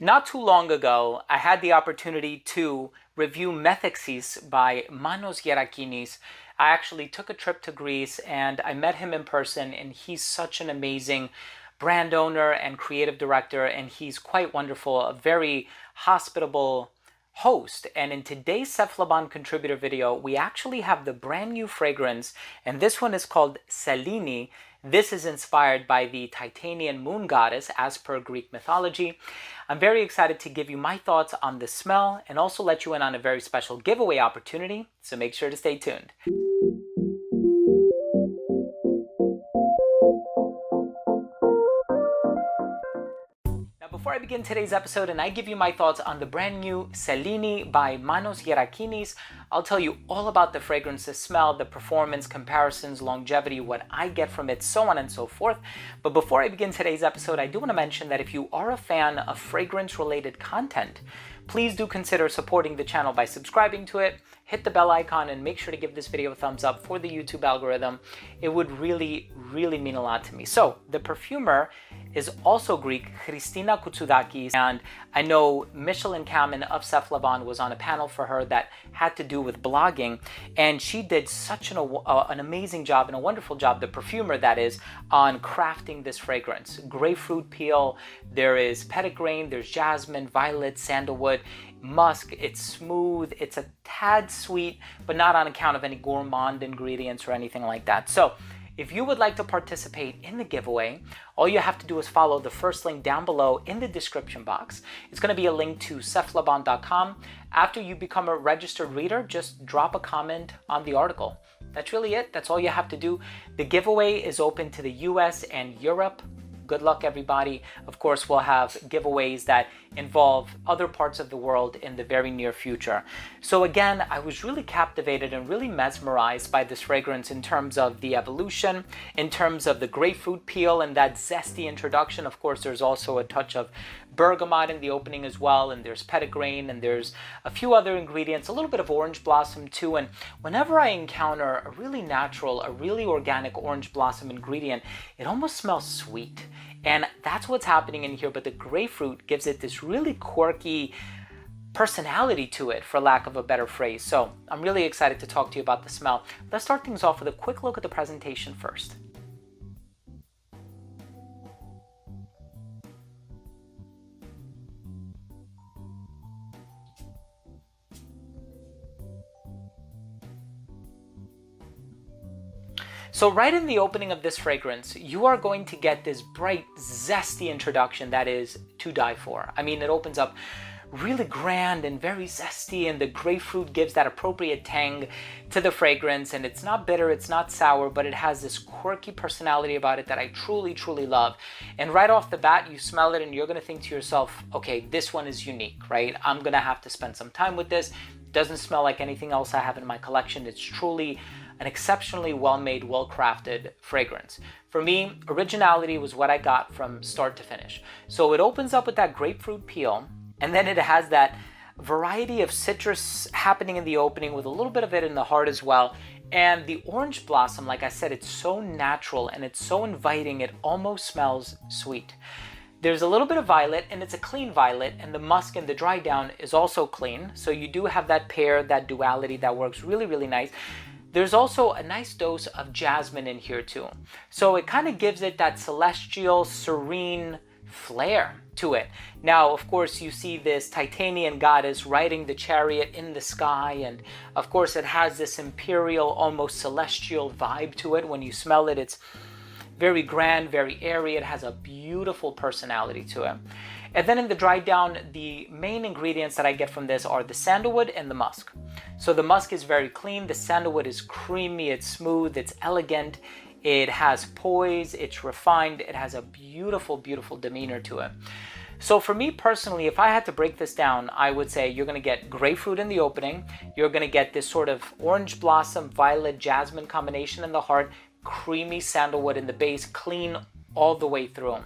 Not too long ago, I had the opportunity to review Methexis by Manos Gerakinis. I actually took a trip to Greece and I met him in person, and he's such an amazing brand owner and creative director, and he's quite wonderful, a very hospitable host. And in today's Cephalabon contributor video, we actually have the brand new fragrance, and this one is called Selene. This is inspired by the Titanian moon goddess as per Greek mythology. I'm very excited to give you my thoughts on the smell and also let you in on a very special giveaway opportunity, so make sure to stay tuned. Before I begin today's episode and I give you my thoughts on the brand new Selene by Manos Gerakinis, I'll tell you all about the fragrance, the smell, the performance, comparisons, longevity, what I get from it, so on and so forth. But before I begin today's episode, I do want to mention that if you are a fan of fragrance-related content, please do consider supporting the channel by subscribing to it, hit the bell icon, and make sure to give this video a thumbs up for the YouTube algorithm. It would really mean a lot to me. So the perfumer is also Greek, Christina Koutsoutakis, and I know Michelin Kamen of Cephalabon was on a panel for her that had to do with blogging, and she did such an amazing job and a wonderful job, the perfumer that is, on crafting this fragrance. Grapefruit peel, there is petitgrain, there's jasmine, violet, sandalwood, musk. It's smooth, it's a tad sweet, but not on account of any gourmand ingredients or anything like that. So if you would like to participate in the giveaway, all you have to do is follow the first link down below in the description box. It's going to be a link to cephalabon.com. After you become a registered reader, just drop a comment on the article. That's really it. That's all you have to do. The giveaway is open to the US and Europe. Good luck, everybody. Of course, we'll have giveaways that involve other parts of the world in the very near future. So again, I was really captivated and really mesmerized by this fragrance in terms of the evolution, in terms of the grapefruit peel and that zesty introduction. Of course, there's also a touch of bergamot in the opening as well, and there's petitgrain, and there's a few other ingredients, a little bit of orange blossom too. And whenever I encounter a really natural, a really organic orange blossom ingredient, it almost smells sweet. And that's what's happening in here, but the grapefruit gives it this really quirky personality to it, for lack of a better phrase. So I'm really excited to talk to you about the smell. Let's start things off with a quick look at the presentation first. So right in the opening of this fragrance, you are going to get this bright, zesty introduction that is to die for. I mean, it opens up really grand and very zesty, and the grapefruit gives that appropriate tang to the fragrance, and it's not bitter, it's not sour, but it has this quirky personality about it that I truly love. And right off the bat, you smell it and you're going to think to yourself, okay, this one is unique, right? I'm going to have to spend some time with this. It doesn't smell like anything else I have in my collection. It's truly an exceptionally well-made, well-crafted fragrance. For me, originality was what I got from start to finish. So it opens up with that grapefruit peel, and then it has that variety of citrus happening in the opening with a little bit of it in the heart as well. And the orange blossom, like I said, it's so natural and it's so inviting, it almost smells sweet. There's a little bit of violet, and it's a clean violet, and the musk and the dry down is also clean. So you do have that pair, that duality that works really nice. There's also a nice dose of jasmine in here too. So it kind of gives it that celestial, serene flair to it. Now, of course, you see this Titanian goddess riding the chariot in the sky, and of course it has this imperial, almost celestial vibe to it. When you smell it, it's very grand, very airy. It has a beautiful personality to it. And then in the dry down, the main ingredients that I get from this are the sandalwood and the musk. So the musk is very clean, the sandalwood is creamy, it's smooth, it's elegant, it has poise, it's refined, it has a beautiful demeanor to it. So for me personally, if I had to break this down, I would say you're going to get grapefruit in the opening, you're going to get this sort of orange blossom, violet, jasmine combination in the heart, creamy sandalwood in the base, clean all the way through.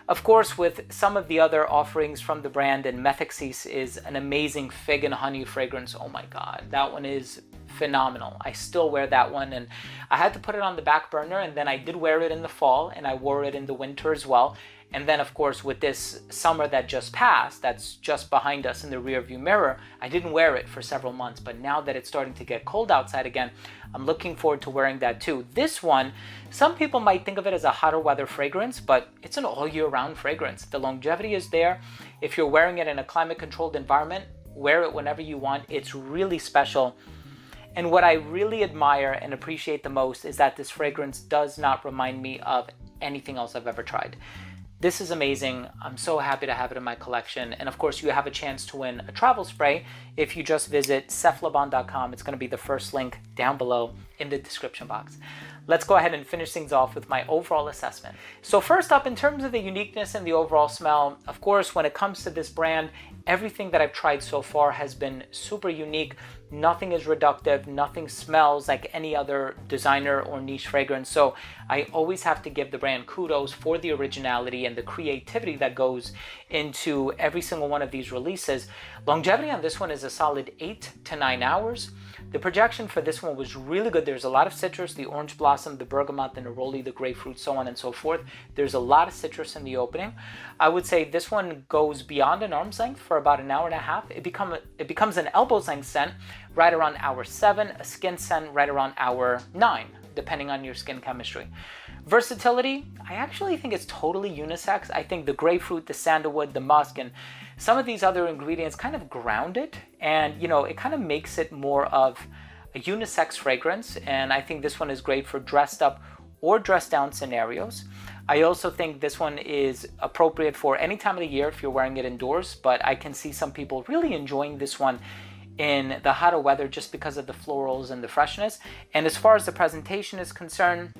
Of course, with some of the other offerings from the brand, and Methexis is an amazing fig and honey fragrance. Oh my God, that one is phenomenal. I still wear that one, and I had to put it on the back burner, and then I did wear it in the fall, and I wore it in the winter as well. And then of course with this summer that just passed, that's just behind us in the rear view mirror, I didn't wear it for several months, but now that it's starting to get cold outside again, I'm looking forward to wearing that too. This one, some people might think of it as a hotter weather fragrance, but it's an all year round fragrance. The longevity is there. If you're wearing it in a climate controlled environment, wear it whenever you want. It's really special. And what I really admire and appreciate the most is that this fragrance does not remind me of anything else I've ever tried. This is amazing. I'm so happy to have it in my collection. And of course, you have a chance to win a travel spray if you just visit seflaban.com. It's going to be the first link down below in the description box. Let's go ahead and finish things off with my overall assessment. So first up, in terms of the uniqueness and the overall smell, of course, when it comes to this brand, everything that I've tried so far has been super unique. Nothing is reductive, nothing smells like any other designer or niche fragrance. So I always have to give the brand kudos for the originality and the creativity that goes into every single one of these releases. Longevity on this one is a solid 8 to 9 hours. The projection for this one was really good. There's a lot of citrus, the orange blossom, the bergamot, the neroli, the grapefruit, so on and so forth. There's a lot of citrus in the opening. I would say this one goes beyond an arm's length for about an hour and a half. It becomes an elbow's length scent right around hour 7, a skin scent right around hour 9, depending on your skin chemistry. Versatility, I actually think it's totally unisex. I think the grapefruit, the sandalwood, the musk, and some of these other ingredients kind of ground it, and it kind of makes it more of a unisex fragrance. And I think this one is great for dressed up or dressed down scenarios. I also think this one is appropriate for any time of the year if you're wearing it indoors, but I can see some people really enjoying this one in the hotter weather just because of the florals and the freshness. And as far as the presentation is concerned,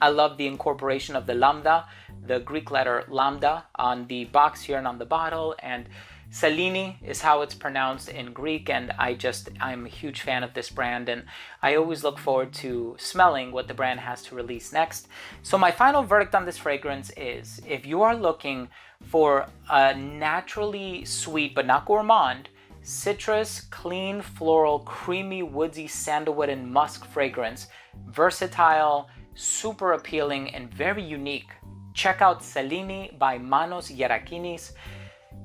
I love the incorporation of the lambda, the Greek letter lambda on the box here and on the bottle, and Selene is how it's pronounced in Greek, and I'm a huge fan of this brand, and I always look forward to smelling what the brand has to release next. So my final verdict on this fragrance is, if you are looking for a naturally sweet but not gourmand, citrus, clean, floral, creamy, woodsy sandalwood and musk fragrance, versatile, super appealing, and very unique, check out Selene by Manos Gerakinis.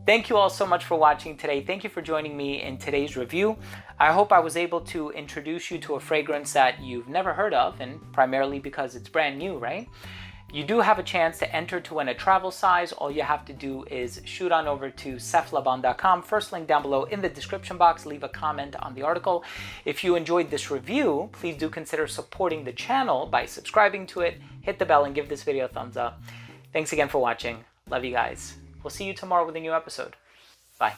Thank you all so much for watching today. Thank you for joining me in today's review. I hope I was able to introduce you to a fragrance that you've never heard of, and primarily because it's brand new, right? You do have a chance to enter to win a travel size. All you have to do is shoot on over to seflaban.com. First link down below in the description box. Leave a comment on the article. If you enjoyed this review, please do consider supporting the channel by subscribing to it. Hit the bell and give this video a thumbs up. Thanks again for watching. Love you guys. We'll see you tomorrow with a new episode. Bye.